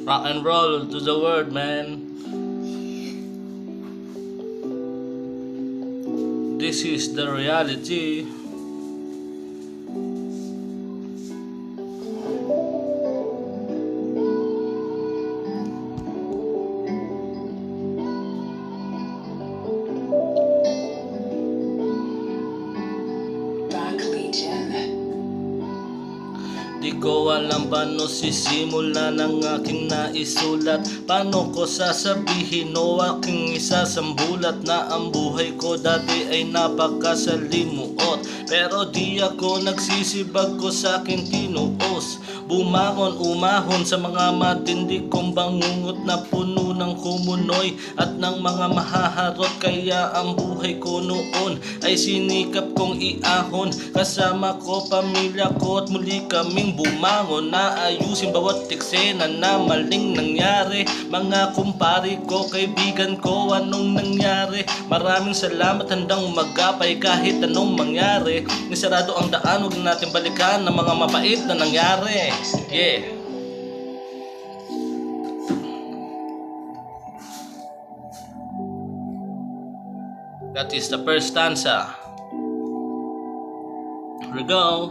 Rock and roll to the world, man. This is the reality. Dark Legion. Di ko alam paano sisimula ng aking naisulat. Paano ko sasabihin o aking isasambulat na ang buhay ko dati ay napakasalimuot. Pero di ako nagsisibag ko sa aking tinuos. Bumangon, umahon sa mga matindi kong bangungot na puno ng kumunoy at ng mga mahaharot. Kaya ang buhay ko noon ay sinikap kong iahon. Kasama ko, pamilya ko at muli kaming bumangon na ayusin bawat eksena na maling nangyari. Mga kumpari ko, kaibigan ko, anong nangyari? Maraming salamat, handang magapay kahit anong mangyari. Nisarado ang daan, huwag natin balikan ng mga mapait na nangyari. Yeah. That is the first stanza. Here we go.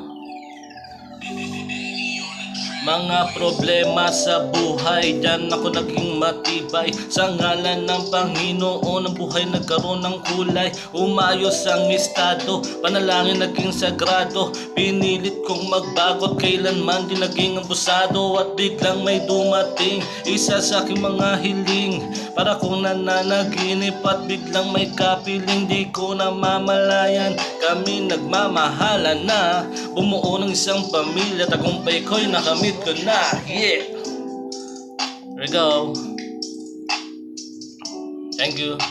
Mga problema sa buhay, dyan ako naging matibay. Sa ngalan ng Panginoon, ang buhay nagkaroon ng kulay. Umayos ang estado, panalangin naging sagrado. Pinilit kong magbago at kailanman di naging abusado. At biglang may dumating, isa sa aking mga hiling. Para kong nananaginip at biglang may kapiling. Di ko na mamalayan, kami nagmamahalan na. Bumuo ng isang pamilya, tagumpay ko'y nakamit ko na. Yeah. Here we go. Thank you.